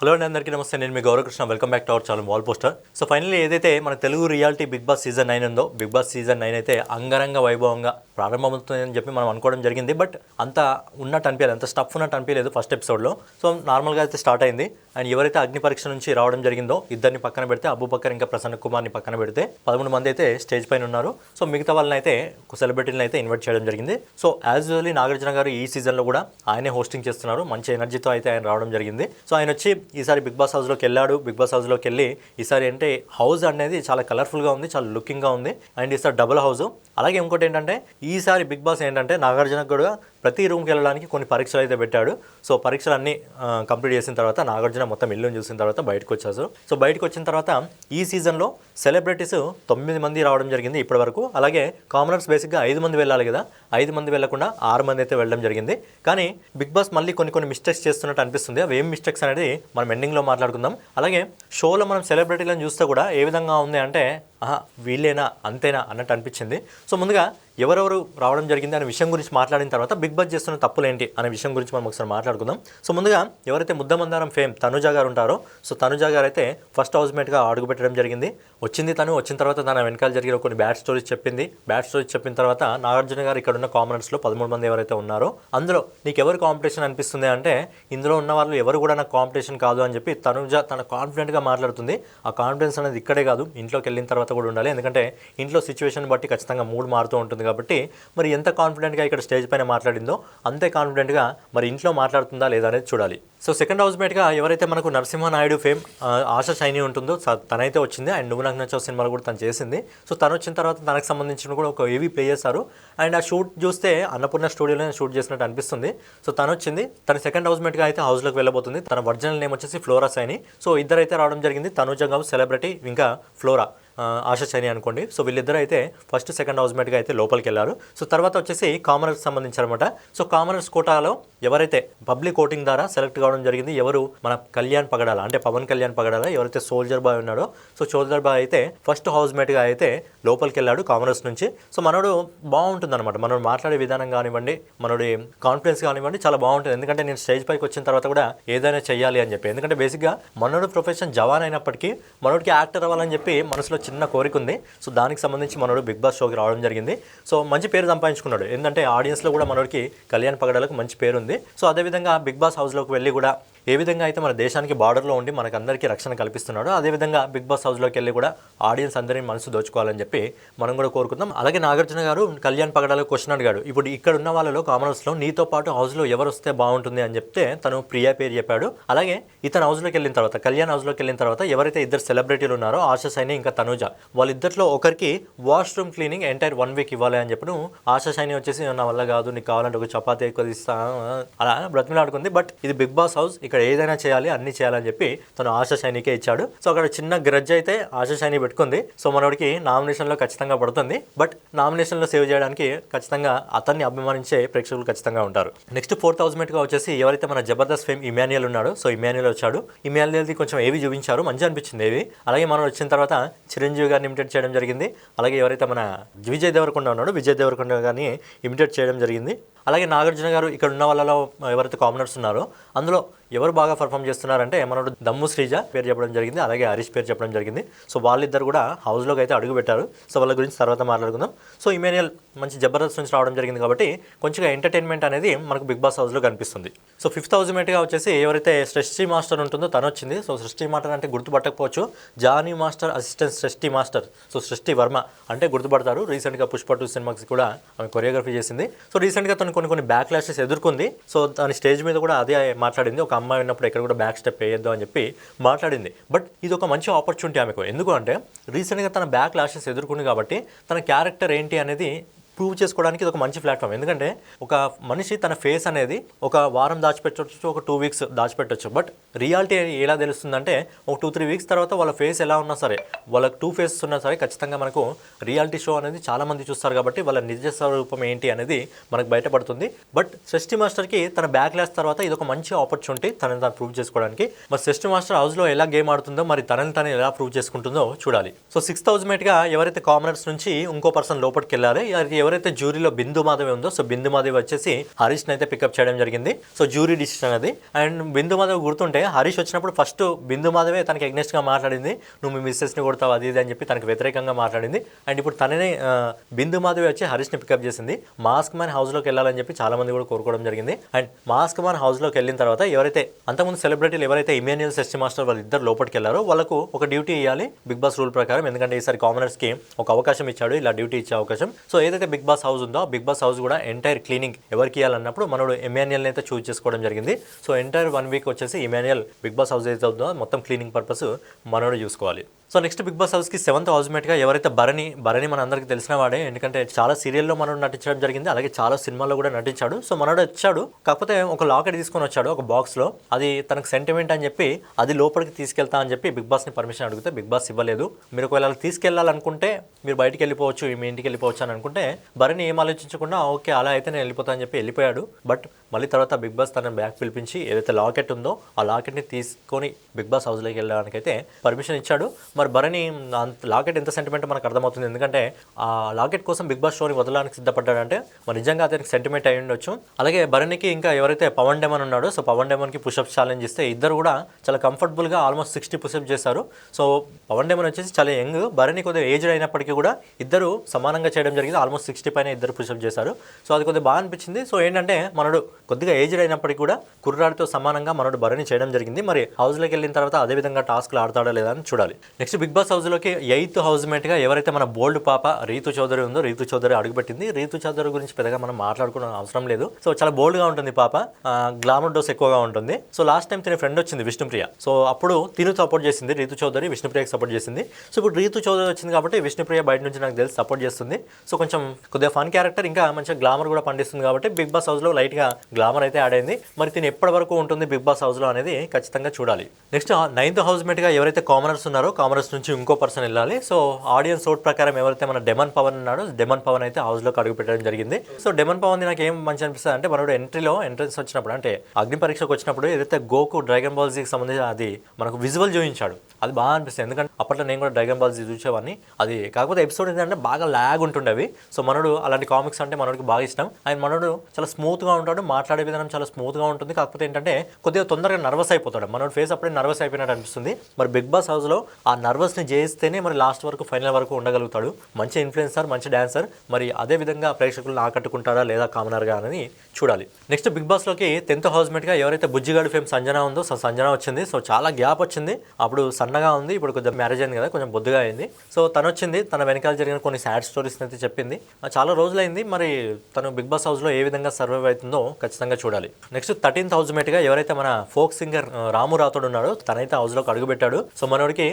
Hello అండి, అందరికీ నమస్తే. నేను మీ Gauravakrishna. Welcome back to our channel wall poster. So finally ఏదైతే మన Telugu reality Bigg Boss season 9 ఉందో, బిగ్ బాస్ సీజన్ 9 అయితే అంగరంగ వైభవంగా ప్రారంభమవుతుందని చెప్పి మనం అనుకోవడం జరిగింది. బట్ అంత ఉన్నట్టు అనిపించలేదు, అంత స్టఫ్ ఉన్నట్టు అనిపించలేదు ఫస్ట్ ఎపిసోడ్లో. సో నార్మల్గా అయితే స్టార్ట్ అయింది. అండ్ ఎవరైతే అగ్ని పరీక్ష నుంచి రావడం జరిగిందో ఇద్దరిని పక్కన పెడితే, అబూబకర్ ఇంకా ప్రసన్న కుమార్ని పక్కన పెడితే 11 మంది అయితే స్టేజ్ పైన ఉన్నారు. సో మిగతా వాళ్ళని అయితే సెలబ్రిటీలను అయితే ఇన్వైట్ చేయడం జరిగింది. సో యాజ్ యూజువల్లీ నాగార్జున గారు ఈ సీజన్లో కూడా ఆయనే హోస్టింగ్ చేస్తున్నారు. మంచి ఎనర్జీతో అయితే ఆయన రావడం జరిగింది. సో ఆయన వచ్చి ఈసారి బిగ్ బాస్ హౌస్లోకి వెళ్ళాడు. బిగ్ బాస్ హౌస్లోకి వెళ్ళి ఈసారి అంటే హౌస్ అనేది చాలా కలర్ఫుల్గా ఉంది, చాలా లుకింగ్గా ఉంది. అండ్ ఈసారి డబుల్ హౌస్. అలాగే ఇంకోటి ఏంటంటే ఈసారి బిగ్ బాస్ ఏంటంటే నాగార్జున కూడా ప్రతి రూమ్కి వెళ్ళడానికి కొన్ని పరీక్షలు అయితే పెట్టాడు. సో పరీక్షలు అన్నీ కంప్లీట్ చేసిన తర్వాత నాగార్జున మొత్తం ఇల్లుని చూసిన తర్వాత బయటకు వచ్చారు. సో బయటకు వచ్చిన తర్వాత ఈ సీజన్లో సెలబ్రిటీస్ 9 మంది రావడం జరిగింది ఇప్పటి వరకు. అలాగే కామనర్స్ బేసిక్గా 5 మంది వెళ్ళాలి కదా, 5 మంది వెళ్లకుండా 6 మంది అయితే వెళ్ళడం జరిగింది. కానీ బిగ్ బాస్ మళ్ళీ కొన్ని మిస్టేక్స్ చేస్తున్నట్టు అనిపిస్తుంది. అవి ఏం మిస్టేక్స్ అనేది మనం ఎండింగ్లో మాట్లాడుకుందాం. అలాగే షోలో మనం సెలబ్రిటీలను చూస్తే కూడా ఏ విధంగా ఉంది అంటే వీళ్ళేనా అంతేనా అన్నట్టు అనిపించింది. సో ముందుగా ఎవరెవరు రావడం జరిగింది అనే విషయం గురించి మాట్లాడిన తర్వాత బిగ్ బాస్ చేస్తున్న తప్పులు ఏంటి అనే విషయం గురించి మనం ఒకసారి మాట్లాడుకుందాం. సో ముందుగా ఎవరైతే ముద్దమందారం ఫేమ్ తనుజ గారు ఉంటారో, సో తనుజ గారు అయితే ఫస్ట్ హౌస్మేట్గా అడుగుపెట్టడం జరిగింది. వచ్చిన తర్వాత తన వెనకాల జరిగిన కొన్ని బ్యాడ్ స్టోరీస్ చెప్పింది. బ్యాడ్ స్టోరీస్ చెప్పిన తర్వాత నాగార్జున గారు ఇక్కడ ఉన్న కామనర్స్లో 13 మంది ఎవరైతే ఉన్నారో అందులో నీకు ఎవరు కాంపిటీషన్ అనిపిస్తుంది అంటే ఇందులో ఉన్న వాళ్ళు ఎవరు కూడా నాకు కాంపిటీషన్ కాదు అని చెప్పి తనుజ తన కాన్ఫిడెంట్గా మాట్లాడుతుంది. ఆ కాన్ఫిడెన్స్ అనేది ఇక్కడే కాదు, ఇంట్లోకి వెళ్ళిన తర్వాత కూడా ఉండాలి. ఎందుకంటే ఇంట్లో సిచ్యువేషన్ బట్టి ఖచ్చితంగా మూడ్ మారుతూ ఉంటుంది కాబట్టి మరి ఎంత కాన్ఫిడెంట్గా ఇక్కడ స్టేజ్ పైన మాట్లాడిందో అంతే కాన్ఫిడెంట్గా మరి ఇంట్లో మాట్లాడుతుందా లేదా అనేది చూడాలి. సో సెకండ్ హౌస్మేట్గా ఎవరైతే మనకు నరసింహనాయుడు ఫేమ్ ఆశా షైనీ ఉంటుందో తనైతే వచ్చింది. అండ్ నువ్వు నాకు నచ్చావు సినిమాలు కూడా తను చేసింది. సో తను వచ్చిన తర్వాత తనకు సంబంధించిన కూడా ఒక ఏవీ ప్లే చేస్తారు. అండ్ ఆ షూట్ చూస్తే అన్నపూర్ణ స్టూడియోలో షూట్ చేసినట్టు అనిపిస్తుంది. సో తను వచ్చింది. తన సెకండ్ హౌస్మేట్గా అయితే హౌస్లోకి వెళ్ళబోతుంది. తన ఒరిజినల్ నేమ్ వచ్చేసి ఫ్లోరా సైని. సో ఇద్దరైతే రావడం జరిగింది, తనుజ గౌ సెలబ్రిటీ ఇంకా ఫ్లోరా ఆశా చైని అనుకోండి. సో వీళ్ళిద్దరూ అయితే ఫస్ట్ సెకండ్ హౌస్మేట్గా అయితే లోపలికి వెళ్ళారు. సో తర్వాత వచ్చేసి కామనర్స్ సంబంధించారనమాట. సో కామనర్స్ కోటాలో ఎవరైతే పబ్లిక్ ఓటింగ్ ద్వారా సెలెక్ట్ కావడం జరిగింది, ఎవరు మన కళ్యాణ్ పగడాల అంటే పవన్ కళ్యాణ్ పగడాల ఎవరైతే సోల్జర్ బాయ్ ఉన్నాడో, సో సోల్జర్ బాయ్ అయితే ఫస్ట్ హౌస్మేట్గా అయితే లోపలికి వెళ్ళాడు కామనర్స్ నుంచి. సో మనోడు బాగుంటుంది అనమాట, మనోడు మాట్లాడే విధానం కానివ్వండి, మనోడి కాన్ఫిడెన్స్ కానివ్వండి చాలా బాగుంటుంది. ఎందుకంటే నేను స్టేజ్ పైకి వచ్చిన తర్వాత కూడా ఏదైనా చెయ్యాలి అని చెప్పి, ఎందుకంటే బేసిక్గా మనోడు ప్రొఫెషన్ జవాన్ అయినప్పటికీ మనోడికి యాక్టర్ అవ్వాలని చెప్పి మనసులో చిన్న కోరిక ఉంది. సో దానికి సంబంధించి మనోడు బిగ్ బాస్ షోకి రావడం జరిగింది. సో మంచి పేరు సంపాదించుకున్నాడు. ఏంటంటే ఆడియన్స్లో కూడా మనోడికి కళ్యాణ్ పగడాలకు మంచి పేరు ఉంది. సో అదేవిధంగా బిగ్ బాస్ హౌస్లోకి వెళ్ళి కూడా ఏ విధంగా అయితే మన దేశానికి బార్డర్లో ఉండి మనకు అందరికీ రక్షణ కల్పిస్తున్నాడో అదేవిధంగా బిగ్ బాస్ హౌస్లోకి వెళ్ళి కూడా ఆడియన్స్ అందరినీ మనసు దోచుకోవాలని చెప్పి మనం కూడా కోరుకుందాం. అలాగే నాగార్జున గారు కళ్యాణ్ పగడాలకు క్వశ్చన్ అడిగాడు. ఇప్పుడు ఇక్కడ ఉన్న వాళ్ళలో కామనర్స్లో నీతో పాటు హౌస్లో ఎవరు వస్తే బాగుంటుంది అని చెప్తే తను ప్రియా పేరు చెప్పాడు. అలాగే ఇతను హౌస్లోకి వెళ్ళిన తర్వాత, కళ్యాణ్ హౌస్లోకి వెళ్ళిన తర్వాత ఎవరైతే ఇద్దరు సెలబ్రిటీలు ఉన్నారో ఆశా సైని ఇంకా తనుజ, వాళ్ళిద్దరిలో ఒకరికి వాష్రూమ్ క్లీనింగ్ ఎంటైర్ 1 వీక్ ఇవ్వాలి అని చెప్పి ఆశా సైని వచ్చేసి నా వల్ల కాదు, నీకు కావాలంటే ఒక చపాతీ ఎక్కువ ఇస్తా అలా బ్రతిమలాడుకుంది. బట్ ఇది బిగ్ బాస్ హౌస్, ఇక్కడ ఏదైనా చేయాలి, అన్ని చేయాలని చెప్పి తను ఆశా షైనికే ఇచ్చాడు. సో అక్కడ చిన్న గ్రడ్జ్ అయితే ఆశా షైని పెట్టుకుంది. సో మనోడికి నామినేషన్లో ఖచ్చితంగా పడుతుంది. బట్ నామినేషన్లో సేవ్ చేయడానికి ఖచ్చితంగా అతన్ని అభిమానించే ప్రేక్షకులు ఖచ్చితంగా ఉంటారు. నెక్స్ట్ ఫోర్త్ హౌస్మేట్గా వచ్చేసి ఎవరైతే మన జబర్దస్త్ ఫేమ్ ఇమాన్యుయల్ ఉన్నాడో, సో ఇమాన్యుయల్ వచ్చాడు. ఇమాన్యుయల్ది కొంచెం ఏవి చూపించారు, మంచి అనిపించింది ఏవి. అలాగే మనం వచ్చిన తర్వాత చిరంజీవి గారిని ఇమిటేట్ చేయడం జరిగింది. అలాగే ఎవరైతే మన విజయ్ దేవరకొండ ఉన్నాడో విజయ్ దేవరకొండ గారిని ఇమిటేట్ చేయడం జరిగింది. అలాగే నాగార్జున గారు ఇక్కడ ఉన్న వాళ్ళలో ఎవరైతే కామనర్స్ ఉన్నారో అందులో ఎవరు బాగా పర్ఫామ్ చేస్తున్నారంటే మనోడు దమ్ము శ్రీజ పేరు చెప్పడం జరిగింది, అలాగే హరీష్ పేరు చెప్పడం జరిగింది. సో వాళ్ళిద్దరు కూడా హౌస్లోకి అయితే అడుగు పెట్టారు. సో వాళ్ళ గురించి తర్వాత మాట్లాడుకుందాం. సో ఇమాన్యుయల్ మంచి జబర్దస్త్ నుంచి రావడం జరిగింది కాబట్టి కొంచెం ఎంటర్టైన్మెంట్ అనేది మనకు బిగ్ బాస్ హౌస్లో కనిపిస్తుంది. సో ఫిఫ్త్ హౌస్మేట్గా వచ్చేసి ఎవరైతే సృష్టి మాస్టర్ ఉంటుందో తను వచ్చింది. సో సృష్టి మాస్టర్ అంటే గుర్తుపట్టకపోవచ్చు, జానీ మాస్టర్ అసిస్టెంట్ సృష్టి మాస్టర్. సో సృష్టి వర్మ అంటే గుర్తుపడతారు. రీసెంట్గా పుష్ప 2 సినిమాకి కూడా ఆమె కొరియోగ్రఫీ చేసింది. సో రీసెంట్గా తను కొన్ని బ్యాక్ లాషెస్ ఎదుర్కొంది. సో దాని స్టేజ్ మీద కూడా అదే మాట్లాడింది, ఒక అమ్మాయి ఉన్నప్పుడు ఎక్కడ కూడా బ్యాక్ స్టెప్ వేయొద్దు అని చెప్పి మాట్లాడింది. బట్ ఇది ఒక మంచి ఆపర్చునిటీ ఆమెకు. ఎందుకు అంటే రీసెంట్గా తన బ్యాక్ లాషెస్ ఎదుర్కొంది కాబట్టి తన క్యారెక్టర్ ఏంటి అనేది ప్రూవ్ చేసుకోవడానికి ఇది ఒక మంచి ప్లాట్ఫామ్. ఎందుకంటే ఒక మనిషి తన ఫేస్ అనేది ఒక వారం దాచిపెట్టవచ్చు, ఒక 2 వీక్స్ దాచిపెట్టవచ్చు. బట్ రియాలిటీ ఎలా తెలుస్తుందంటే ఒక 2-3 వీక్స్ తర్వాత వాళ్ళ ఫేస్ ఎలా ఉన్నా సరే, వాళ్ళకి 2 ఫేసెస్ ఉన్నా సరే ఖచ్చితంగా మనకు రియాలిటీ షో అనేది చాలామంది చూస్తారు కాబట్టి వాళ్ళ నిజ స్వరూపం ఏంటి అనేది మనకు బయటపడుతుంది. బట్ సృష్టి మాస్టర్కి తన బ్యాక్ లాస్ తర్వాత ఇది ఒక మంచి ఆపర్చునిటీ తనని తాను ప్రూవ్ చేసుకోవడానికి. మరి సృష్టి మాస్టర్ హౌస్లో ఎలా గేమ్ ఆడుతుందో మరి తనని తను ఎలా ప్రూవ్ చేసుకుంటుందో చూడాలి. సో 6th హౌస్మేట్గా ఎవరైతే కామనర్స్ నుంచి ఇంకో పర్సన్ లోపలికి వెళ్ళారో ఎవరైతే జ్యూరీలో బిందు మాధవి ఉందో సో బిందు మాధవి వచ్చేసి హరీష్ని అయితే పికప్ చేయడం జరిగింది. సో జ్యూరీ డిసిషన్ అది. అండ్ బిందు మాధవి గుర్తుంటే హరీష్ వచ్చినప్పుడు ఫస్ట్ బిందు మాధవే తనకి ఎగ్నెస్ట్గా మాట్లాడింది, నువ్వు మీ మిస్సెస్ని కొడతావు అది ఇది అని చెప్పి తనకి వ్యతిరేకంగా మాట్లాడింది. అండ్ ఇప్పుడు తననే బిందు మాధవి వచ్చి హరీష్ని పికప్ చేసింది. మాస్క్ మ్యాన్ హౌస్లోకి వెళ్ళాలని చెప్పి చాలా మంది కూడా కోరుకోవడం జరిగింది. అండ్ మాస్క్ మ్యాన్ హౌస్లోకి వెళ్ళిన తర్వాత ఎవరైతే అంతకుముందు సెలబ్రిటీలు ఎవరైతే ఇమాన్యుయల్ సెస్టి మాస్టర్ వాళ్ళు ఇద్దరు లోపలికి వెళ్ళారో వాళ్ళకు ఒక డ్యూటీ ఇవ్వాలి బిగ్ బాస్ రూల్ ప్రకారం. ఎందుకంటే ఈసారి కామనర్స్కి ఒక అవకాశం ఇచ్చాడు, ఇలా డ్యూటీ ఇచ్చే అవకాశం. సో ఏదైతే బిగ్ బాస్ హౌస్ ఉందో బిగ్ బాస్ హౌస్ కూడా ఎంటైర్ క్లీనింగ్ ఎవరికి ఇవ్వాలన్నప్పుడు మనోడు ఇమాన్యుయల్ని అయితే చూస్ చేసుకోవడం జరిగింది. సో ఎంటైర్ 1 వీక్ వచ్చేసి ఇమాన్యుయల్ బిగ్ బాస్ హౌస్ అయితే ఉందో మొత్తం క్లీనింగ్ పర్పస్ మనోడు చూసుకోవాలి. సో నెక్స్ట్ బిగ్ బాస్ హౌస్కి 7th హౌస్మేట్గా ఎవరైతే భరణి మన అందరికీ తెలిసిన వాడే. ఎందుకంటే చాలా సీరియల్లో మనోడు నటించడం జరిగింది, అలాగే చాలా సినిమాల్లో కూడా నటించాడు. సో మనోడు వచ్చాడు, కాకపోతే ఒక లాకెట్ తీసుకొని వచ్చాడు ఒక బాక్స్లో. అది తనకు సెంటిమెంట్ అని చెప్పి అది లోపలికి తీసుకెళ్తా అని చెప్పి బిగ్ బాస్ని పర్మిషన్ అడిగితే బిగ్ బాస్ ఇవ్వలేదు. మీరు ఒకవేళ తీసుకెళ్లాలనుకుంటే మీరు బయటికి వెళ్ళిపోవచ్చు, మీ ఇంటికి వెళ్ళిపోవచ్చు అని అనుకుంటే భరణి ఏం ఆలోచించకుండా ఓకే అలా అయితే నేను వెళ్ళిపోతా అని చెప్పి వెళ్ళిపోయాడు. బట్ మళ్ళీ తర్వాత బిగ్ బాస్ తనని బ్యాక్ పిలిపించి ఏదైతే లాకెట్ ఉందో ఆ లాకెట్ని తీసుకొని బిగ్ బాస్ హౌస్లోకి వెళ్ళడానికైతే పర్మిషన్ ఇచ్చాడు. మరి భరణి లాకెట్ ఎంత సెంటిమెంట్ మనకు అర్థమవుతుంది. ఎందుకంటే ఆ లాకెట్ కోసం బిగ్ బాస్ షోని వదలడానికి సిద్ధపడ్డాడంటే మరి నిజంగా అతనికి సెంటిమెంట్ అయి ఉండొచ్చు. అలాగే భరణికి ఇంకా ఎవరైతే పవన్ డెమన్ ఉన్నాడో సో పవన్ డెమన్కి పుషప్ ఛాలెంజ్ ఇస్తే ఇద్దరు కూడా చాలా కంఫర్టబుల్గా ఆల్మోస్ట్ 60 పుషప్ చేశారు. సో పవన్ డెమన్ వచ్చేసి చాలా యంగ్, భరణి కొద్దిగా ఏజ్డ్ అయినప్పటికీ కూడా ఇద్దరు సమానంగా చేయడం జరిగింది. ఆల్మోస్ట్ 60 పైన ఇద్దరు పుషప్ చేశారు. సో అది కొద్దిగా బాగా అనిపించింది. సో ఏంటంటే మనడు కొద్దిగా ఏజ్డ్ అయినప్పటికీ కూడా కుర్రాడితో సమానంగా మనడు భరణి చేయడం జరిగింది. మరి హౌస్లోకి వెళ్ళిన తర్వాత అదేవిధంగా టాస్క్లు ఆడతాడా లేదా అని చూడాలి. నెక్స్ట్ బిగ్ బాస్ హౌస్లోకి 8th హౌస్మేట్గా ఎవరైతే మన బోల్డ్ పాప రీతు చౌదరి ఉందో రీతు చౌదరి అడుగుపెట్టింది. రీతు చౌదరి గురించి పెద్దగా మనం మాట్లాడుకోవడం అవసరం లేదు. సో చాలా బోల్డ్గా ఉంటుంది పాప, గ్లామర్ డోస్ ఎక్కువగా ఉంటుంది. సో లాస్ట్ టైం తిన ఫ్రెండ్ వచ్చింది విష్ణుప్రియ, సో అప్పుడు తిను సపోర్ట్ చేసింది రీతు చౌదరి, విష్ణుప్రియకి సపోర్ట్ చేసింది. సో ఇప్పుడు రీతు చౌదరి వచ్చింది కాబట్టి విష్ణుప్రియ బయట నుంచి నాకు తెలిసి సపోర్ట్ చేస్తుంది. సో కొంచెం కొద్దిగా ఫన్ క్యారెక్టర్, ఇంకా మంచిగా గ్లామర్ కూడా పండిస్తుంది కాబట్టి బిగ్ బాస్ హౌస్లో లైట్గా గ్లామర్ అయితే యాడ్ అయింది. మరి తిని ఎప్పటి వరకు ఉంటుంది బిగ్ బాస్ హౌస్లో అనేది ఖచ్చితంగా చూడాలి. నెక్స్ట్ 9th హౌస్మేట్గా ఎవరైతే కామనర్స్ ఉన్నారో కామనర్స్ నుంచి ఇంకో పర్సన్ వెళ్ళాలి. సో ఆడియన్స్ ఓట్ ప్రకారం ఎవరైతే మన డెమన్ పవన్ ఉన్నాడో డెమన్ పవన్ అయితే హౌస్లోకి అడుగు పెట్టడం జరిగింది. సో డెమన్ పవన్ నాకు ఏం మంచి అనిపిస్తుంది అంటే మనోడు ఎంట్రన్స్ వచ్చినప్పుడు అంటే అగ్ని పరీక్షకు వచ్చినప్పుడు ఏదైతే గోకు డ్రాగన్ బాల్ జీకి సంబంధించి అది మనకు విజువల్ చూపించాడు, అది బాగా అనిపిస్తుంది. ఎందుకంటే అప్పట్లో నేను కూడా డ్రాగన్ బాల్ జీ చూసేవాడిని. అది కాకపోతే ఎపిసోడ్ ఏంటంటే బాగా ల్యాగ్ ఉంటుండేవి. సో మనోడు అలాంటి కామిక్స్ అంటే మనోడికి బాగా ఇష్టం. ఆయన మనోడు చాలా స్మూత్గా ఉంటాడు, మాట్లాడే విధానం చాలా స్మూత్గా ఉంటుంది. కాకపోతే ఏంటంటే కొద్దిగా తొందరగా నర్వస్ అయిపోతాడు. మనోడు ఫేస్ అప్పుడే నర్వస్ అయిపోయినట్టు అనిపిస్తుంది. మరి బిగ్ బాస్ హౌస్లో ఆ నర్వస్ని జయిస్తేనే మరి లాస్ట్ వరకు ఫైనల్ వరకు ఉండగలుగుతాడు. మంచి ఇన్ఫ్లుయెన్సర్, మంచి డాన్సర్. మరి అదే విధంగా ప్రేక్షకులను ఆకట్టుకుంటాడా లేదా కామనర్గా అనేది చూడాలి. నెక్స్ట్ బిగ్ బాస్లోకి 10th హౌస్మేట్గా ఎవరైతే బుజ్జిగాడు ఫేమ్ సంజన ఉందో సో సంజన వచ్చింది. సో చాలా గ్యాప్ వచ్చింది, అప్పుడు సన్నగా ఉంది, ఇప్పుడు కొంచెం మ్యారేజ్ అయింది కదా కొంచెం బొద్దుగా అయింది. సో తను వచ్చింది, తన వెనకాల జరిగిన కొన్ని సాడ్ స్టోరీస్ని అయితే చెప్పింది. చాలా రోజులైంది, మరి తను బిగ్ బాస్ హౌస్లో ఏ విధంగా సర్వైవ్ అవుతుందో ఖచ్చితంగా చూడాలి. నెక్స్ట్ 13th హౌస్మేట్గా ఎవరైతే మన ఫోక్ సింగర్ రాము రాథోడ్ ఉన్నాడో తనైతే హౌస్లోకి అడుగుపెట్టాడు. సో మనోడికి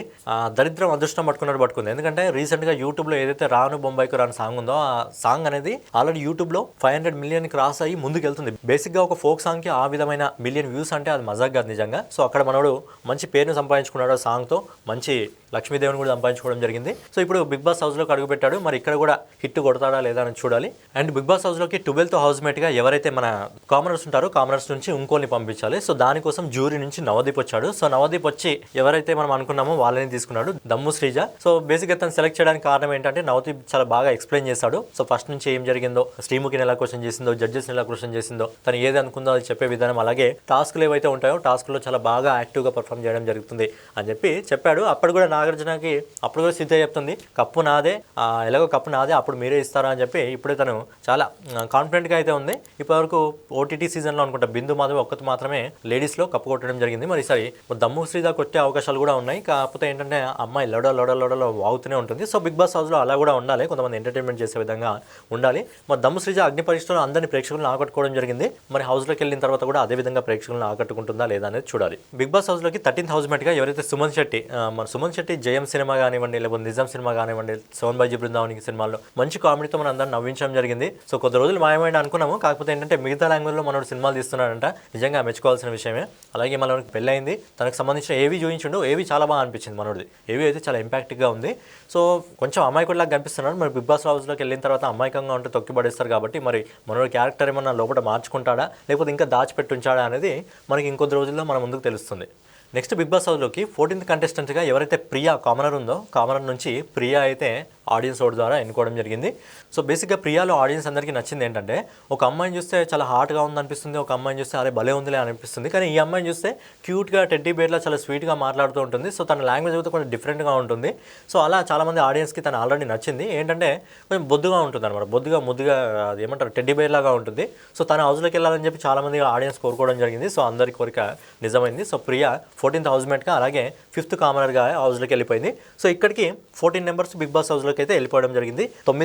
దరిద్రం అదృష్టం పట్టుకుంది. ఎందుకంటే రీసెంట్గా యూట్యూబ్లో ఏదైతే రాను బొంబాయికి రాను సాంగ్ ఉందో ఆ సాంగ్ అనేది ఆల్రెడీ యూట్యూబ్లో 500 మిలియన్ క్రాస్ అయ్యి ముందుకు వెళ్తుంది. బేసిక్గా ఒక ఫోక్ సాంగ్కి ఆ విధమైన మిలియన్ వ్యూస్ అంటే అది మజాక్ కాదు నిజంగా. సో అక్కడ మనోడు మంచి పేరును సంపాదించుకున్నాడు ఆ సాంగ్తో, మంచి లక్ష్మీదేవిని కూడా సంపాదించుకోవడం జరిగింది. సో ఇప్పుడు బిగ్ బాస్ హౌస్లోకి అడుగుపెట్టాడు, మరి ఇక్కడ కూడా హిట్ కొడతాడా లేదా అని చూడాలి. అండ్ బిగ్ బాస్ హౌస్లోకి 12th హౌస్మేట్గా ఎవరైతే మన కామనర్స్ ఉంటారో కామనర్స్ నుంచి ఇంకోని పంపించాలి. సో దానికోసం జ్యూరీ నుంచి నవదీప్ వచ్చాడు. సో నవదీప్ వచ్చి ఎవరైతే మనం అనుకున్నామో వాళ్ళని తీసుకున్నాడు, దమ్ము శ్రీజ. సో బేసిక్గా తను సెలెక్ట్ చేయడానికి కారణం ఏంటంటే నవదీప్ చాలా బాగా ఎక్స్ప్లెయిన్ చేశాడు. సో ఫస్ట్ నుంచి ఏం జరిగిందో, శ్రీముఖిని ఎలా క్వశ్చన్ చేసిందో, జడ్జెస్ని ఎలా క్వశ్చన్ చేసిందో, తను ఏది అనుకుందో అది చెప్పే విధానం, అలాగే టాస్క్లు ఏవైతే ఉంటాయో టాస్క్లో చాలా బాగా యాక్టివ్గా పర్ఫామ్ చేయడం జరుగుతుంది అని చెప్పి చెప్పాడు. అప్పుడు కూడా నాగార్జునకి అప్పుడు కూడా సిద్ధ చెప్తుంది కప్పు నాదే, ఎలాగో కప్పు నాదే అప్పుడు మీరే ఇస్తారా అని చెప్పి ఇప్పుడే తను చాలా కాన్ఫిడెంట్గా అయితే ఉంది. ఇప్పటివరకు ఓటీటీ సీజన్లో అనుకుంటా బిందు మాధవి ఒక్కటి మాత్రమే లేడీస్లో కప్పు కొట్టడం జరిగింది. మరి ఈసారి దమ్ము శ్రీజ కొట్టే అవకాశాలు కూడా ఉన్నాయి. కాకపోతే ఏంటంటే అమ్మాయి లోడలో వాగుతూనే ఉంటుంది. సో బిగ్ బాస్ హౌస్లో అలా కూడా ఉండాలి, కొంతమంది ఎంటర్టైన్మెంట్ చేసే విధంగా ఉండాలి. మరి దమ్ము శ్రీజ అగ్ని పరీక్షలో అందరినీ ప్రేక్షకులను ఆకట్టుకోవడం జరిగింది. మరి హౌస్లోకి వెళ్ళిన తర్వాత కూడా అదే విధంగా ప్రేక్షకులను ఆకట్టుకుంటుందా లేదా అనేది చూడాలి. బిగ్ బాస్ హౌస్లోకి 13th హౌస్మేట్గా ఎవరైతే సుమన్ శెట్టి, మన సుమన్ శెట్టి జయం సినిమా కానివ్వండి, లేకపోతే నిజాం సినిమా కానివ్వండి, సోన్ బాజీ బృందావనికి సినిమాల్లో మంచి కామెడీతో మన అందరం నవ్వించడం జరిగింది. సో కొద్ది రోజులు మాయమైంది అనుకున్నాము, కాకపోతే ఏంటంటే మిగతా లాంగ్వేజ్లో మనోడు సినిమాలు తీస్తున్నాడంట, నిజంగా మెచ్చుకోవాల్సిన విషయమే. అలాగే మనకి పెళ్ళైంది, తనకు సంబంధించిన ఏవి చూపించిండు, ఏవి చాలా బాగా అనిపించింది మనోడిది. ఏవి అయితే చాలా ఇంపాక్ట్గా ఉంది. సో కొంచెం అమాయకుడిలాగా కనిపిస్తున్నాడు. మరి బిగ్ బాస్ హౌస్లోకి వెళ్ళిన తర్వాత అమాయకంగా ఉంటే తొక్కి పడేస్తారు కాబట్టి మరి మనోడి క్యారెక్టర్ ఏమన్నా లోపల మార్చుకుంటాడా లేకపోతే ఇంకా దాచిపెట్టుంచాడా అనేది మనకి ఇంకొద్ది రోజుల్లో మన ముందుకు తెలుస్తుంది. నెక్స్ట్ బిగ్ బాస్ హౌస్లోకి 14th కంటెస్టెంట్గా ఎవరైతే ప్రియా కామనర్ ఉందో, కామనర్ నుంచి ప్రియా అయితే ఆడియన్స్ ఓట్ ద్వారా ఎన్నుకోవడం జరిగింది. సో బేసిక్గా ప్రియాలో ఆడియన్స్ అందరికీ నచ్చింది ఏంటంటే, ఒక అమ్మాయిని చూస్తే చాలా హాట్గా ఉందనిపిస్తుంది, ఒక అమ్మాయిని చూస్తే అరే భలే ఉందిలే అనిపిస్తుంది. కానీ ఈ అమ్మాయిని చూస్తే క్యూట్గా టెడ్డీ బేర్లా చాలా స్వీట్గా మాట్లాడుతూ ఉంటుంది. సో తన లాంగ్వేజ్ అయితే కొంచెం డిఫరెంట్గా ఉంటుంది. సో అలా చాలామంది ఆడియన్స్కి తను ఆల్రెడీ నచ్చింది. ఏంటంటే కొంచెం బొద్దుగా ఉంటుంది అనమాట, బొద్దుగా ముద్దుగా అది ఏమంటారు టెడ్డీ బేర్ లాగా ఉంటుంది. సో తన హౌస్లోకి వెళ్ళాలని చెప్పి చాలామంది ఆడియన్స్ కోరుకోవడం జరిగింది. సో అందరి కోరిక నిజమైంది. సో ప్రియా 14th హౌస్మేట్గా అలాగే 5th కామనర్గా హౌస్లోకి వెళ్ళిపోయింది. సో ఇక్కడికి 14 మెంబర్స్ బిగ్ బాస్ హౌస్లోకి అయితే వెళ్ళిపోవడం జరిగింది. 9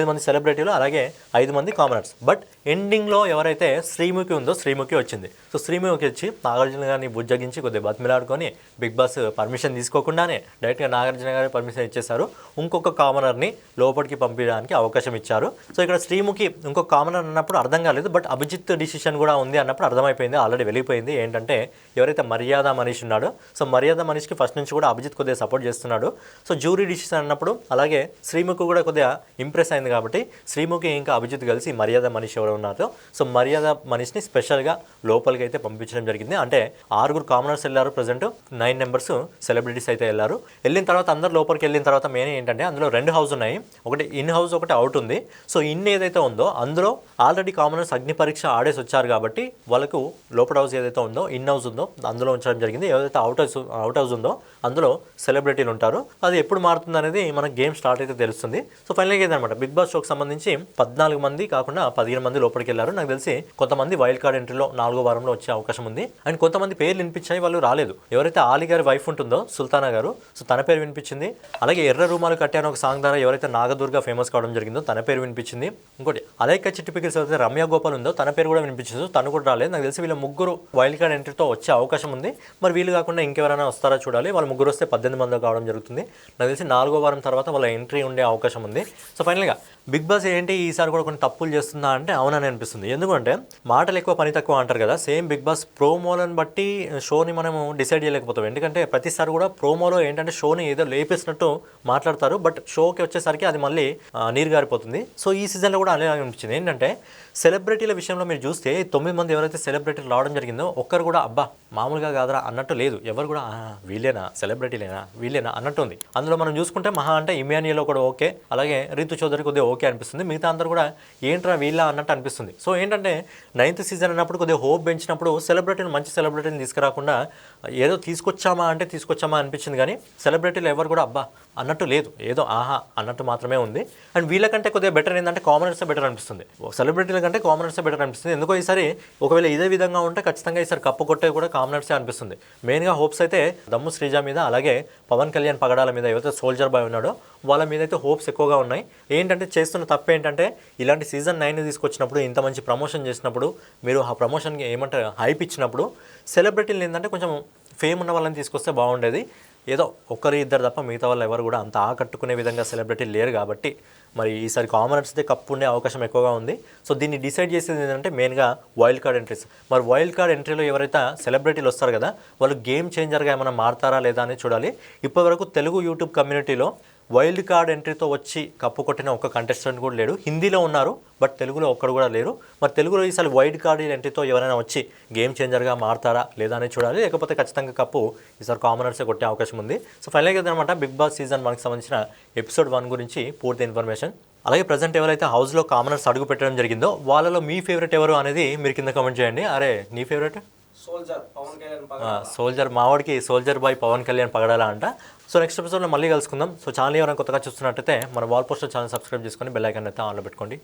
మంది సెలబ్రిటీలు అలాగే 5 మంది కామనర్స్. బట్ ఎండింగ్లో ఎవరైతే శ్రీముఖి ఉందో శ్రీముఖి వచ్చింది. సో శ్రీముఖి వచ్చి నాగార్జున గారిని బుజ్జగించి కొద్దిగా బతిమిలాడుకొని బిగ్ బాస్ పర్మిషన్ తీసుకోకుండానే డైరెక్ట్గా నాగార్జున గారి పర్మిషన్ ఇచ్చేశారు. ఇంకొక కామనర్ని లోపలికి పంపించడానికి అవకాశం ఇచ్చారు. సో ఇక్కడ శ్రీముఖి ఇంకొక కామనర్ అన్నప్పుడు అర్థం కాలేదు. బట్ అభిజిత్ డిసిషన్ కూడా ఉంది అన్నప్పుడు అర్థమైపోయింది, ఆల్రెడీ వెళ్ళిపోయింది. ఏంటంటే ఎవరైతే మర్యాద మనీష్ ఉన్నాడో, సో మర్యాద మనీష్కి ఫస్ట్ నుంచి కూడా అభిజిత్ కొద్దిగా సపోర్ట్ చేస్తున్నాడు. సో జ్యూరీ డిసిషన్ అన్నప్పుడు అలాగే శ్రీముఖి కూడా కొద్దిగా ఇంప్రెస్ అయింది కాబట్టి శ్రీముఖి ఇంకా అభిజిత్ కలిసి మర్యాద మనీష్ ఎవరు ఉన్నారో సో మర్యాద మనీష్ని స్పెషల్గా లోపలికి అయితే పంపించడం జరిగింది. అంటే 6 కామనర్స్ వెళ్ళారు, ప్రజెంట్ 9 మెంబర్స్ సెలబ్రిటీస్ అయితే వెళ్ళారు. వెళ్ళిన తర్వాత అందరు లోపలికి వెళ్ళిన తర్వాత మెయిన్ ఏంటంటే అందులో 2 హౌస్ ఉన్నాయి, ఒకటి ఇన్ హౌస్ ఒకటి అవుట్ ఉంది. సో ఇన్ ఏదైతే ఉందో అందులో ఆల్రెడీ కామనర్స్ అగ్ని పరీక్ష ఆడేసి వచ్చారు కాబట్టి వాళ్ళకు లోపల హౌస్ ఏదైతే ఉందో ఇన్ హౌస్ ఉందో అందులో ఉంచడం జరిగింది. ఏదైతే అవుట్ హౌస్ ఉందో అందులో సెలబ్రిటీలు ఉంటారు. అది ఎప్పుడు మారుతుంది అనేది మనకు గేమ్ స్టార్ట్ అయితే తెలుస్తుంది. సో ఫైనల్గా ఏదన్నమాట బిగ్ బాస్ షోకి సంబంధించి 14 మంది కాకుండా 15 మంది లోపలికి వెళ్ళారు. నాకు తెలిసి కొంతమంది వైల్డ్ కార్డ్ ఎంట్రీలో 4వ వారంలో వచ్చే అవకాశం ఉంది. అండ్ కొంతమంది పేర్లు వినిపించాయి, వాళ్ళు రాలేదు. ఎవరైతే ఆలీ గారి వైఫ్ ఉంటుందో సుల్తానా గారు, సో తన పేరు వినిపించింది. అలాగే ఎర్ర రూమాలు కట్టాను ఒక సాంగ్ ద్వారా ఎవరైతే నాగదుర్గ ఫేమస్ కావడం జరిగిందో తన పేరు వినిపించింది. ఇంకోటి అలైక చిట్టిపికిల్స్ ఎవరైతే రమ్య గోపాల్ ఉందో తన పేరు కూడా వినిపించింది, తను కూడా రాలేదు. నాకు తెలిసి వీళ్ళ ముగ్గురు వైల్డ్ కార్డ్ ఎంట్రీతో వచ్చే అవకాశం ఉంది. మరి వీళ్ళు కాకుండా ఇంకెవరైనా వస్తారా చూడాలి. వాళ్ళు ముగ్గురు వస్తే 18 మంది కావడం జరుగుతుంది. నాకు తెలిసి 4వ వారం తర్వాత వాళ్ళ ఎంట్రీ ఉండే అవకాశం ఉంది. సో ఫైనల్గా బిగ్ బాస్ ఏంటి ఈసారి కూడా కొన్ని తప్పులు చేస్తుందా అంటే అవునని అనిపిస్తుంది. ఎందుకంటే మాటలు ఎక్కువ పని తక్కువ అంటారు కదా, సేమ్ బిగ్ బాస్ ప్రోమోలను బట్టి షోని మనము డిసైడ్ చేయలేకపోతాం. ఎందుకంటే ప్రతిసారి కూడా ప్రోమోలో ఏంటంటే షోని ఏదో లేపేసినట్టు మాట్లాడతారు, బట్ షోకి వచ్చేసరికి అది మళ్ళీ నీరు గారిపోతుంది. సో ఈ సీజన్లో కూడా అలాగే అనిపించింది. ఏంటంటే సెలబ్రిటీల విషయంలో మీరు చూస్తే 9 మంది ఎవరైతే సెలబ్రిటీలు రావడం జరిగిందో ఒక్కరు కూడా అబ్బా మామూలుగా కాదరా అన్నట్టు లేదు. ఎవరు కూడా వీళ్ళేనా సెలబ్రిటీలేనా వీళ్ళేనా అన్నట్టు ఉంది. అందులో మనం చూసుకుంటే మహా అంటే ఇమాన్యుయల్ కూడా ఓకే, అలాగే రీతు చౌదరి కొద్దిగా ఓకే అనిపిస్తుంది. మిగతా అందరూ కూడా ఏంట్రా వీళ్ళ అన్నట్టు అనిపిస్తుంది. సో ఏంటంటే 9th సీజన్ అన్నప్పుడు కొద్దిగా హోప్ పెంచినప్పుడు సెలబ్రిటీని మంచి సెలబ్రిటీని తీసుకురాకుండా ఏదో తీసుకొచ్చామా అనిపించింది. కానీ సెలబ్రిటీలు ఎవరు కూడా అబ్బా అన్నట్టు లేదు, ఏదో ఆహా అన్నట్టు మాత్రమే ఉంది. అండ్ వీళ్ళకంటే కొద్దిగా బెటర్ ఏంటంటే కామనర్సే బెటర్ అనిపిస్తుంది, సెలబ్రిటీల కంటే కామనర్సే బెటర్ అనిపిస్తుంది. ఎందుకో ఈసారి ఒకవేళ ఇదే విధంగా ఉంటే ఖచ్చితంగా ఈసారి కప్పు కొట్టే కూడా కామనర్సే అనిపిస్తుంది. మెయిన్గా హోప్స్ అయితే దమ్ము శ్రీజ మీద అలాగే పవన్ కళ్యాణ్ పగడాల మీద ఎవరైతే సోల్జర్ బాయ్ ఉన్నాడో వాళ్ళ మీద అయితే హోప్స్ ఎక్కువగా ఉన్నాయి. ఏంటంటే చేస్తున్న తప్పు ఏంటంటే ఇలాంటి సీజన్ 9 తీసుకొచ్చినప్పుడు ఇంత మంచి ప్రమోషన్ చేసినప్పుడు మీరు ఆ ప్రమోషన్కి ఏమంటారు హైప్ ఇచ్చినప్పుడు సెలబ్రిటీలు ఏంటంటే కొంచెం ఫేమ్ ఉన్న వాళ్ళని తీసుకొస్తే బాగుండేది. ఏదో ఒకరి ఇద్దరు తప్ప మిగతా వాళ్ళు ఎవరు కూడా అంత ఆకట్టుకునే విధంగా సెలబ్రిటీలు లేరు కాబట్టి మరి ఈసారి కామనర్స్దే కప్పు ఉండే అవకాశం ఎక్కువగా ఉంది. సో దీన్ని డిసైడ్ చేసేది ఏంటంటే మెయిన్గా వైల్డ్ కార్డ్ ఎంట్రీస్. మరి వైల్డ్ కార్డ్ ఎంట్రీలో ఎవరైతే సెలబ్రిటీలు వస్తారు కదా వాళ్ళు గేమ్ చేంజర్గా ఏమైనా మారుతారా లేదా అని చూడాలి. ఇప్పటివరకు తెలుగు యూట్యూబ్ కమ్యూనిటీలో వైల్డ్ కార్డ్ ఎంట్రీతో వచ్చి కప్పు కొట్టిన ఒక కంటెస్టెంట్ కూడా లేడు. హిందీలో ఉన్నారు బట్ తెలుగులో ఒక్కడు కూడా లేరు. మరి తెలుగులో ఈసారి వైల్డ్ కార్డ్ ఎంట్రీతో ఎవరైనా వచ్చి గేమ్ చేంజర్గా మారుతారా లేదా అని చూడాలి. లేకపోతే ఖచ్చితంగా కప్పు ఈసారి కామనర్సే కొట్టే అవకాశం ఉంది. సో ఫైనల్గా అనమాట బిగ్ బాస్ సీజన్ 1కి సంబంధించిన ఎపిసోడ్ 1 గురించి పూర్తి ఇన్ఫర్మేషన్. అలాగే ప్రజెంట్ ఎవరైతే హౌస్లో కామనర్స్ అడుగు పెట్టడం జరిగిందో వాళ్ళలో మీ ఫేవరెట్ ఎవరు అనేది మీరు కింద కామెంట్ చేయండి. అరే నీ ఫేవరెట్ సోల్జర్, మావాడికి సోల్జర్ బాయ్ పవన్ కళ్యాణ్ పగడాలా అంట. సో నెక్స్ట్ ఎపిసోడ్లో మళ్ళీ కలుసుకుందాం. సో ఛానల్ ఎవరైనా కొత్తగా చూస్తున్నట్టయితే మన వాల్ పోస్టర్ ఛానల్ సబ్స్క్రైబ్ చేసుకొని బెల్ ఐకాన్ అయితే ఆన్లో పెట్టుకోండి.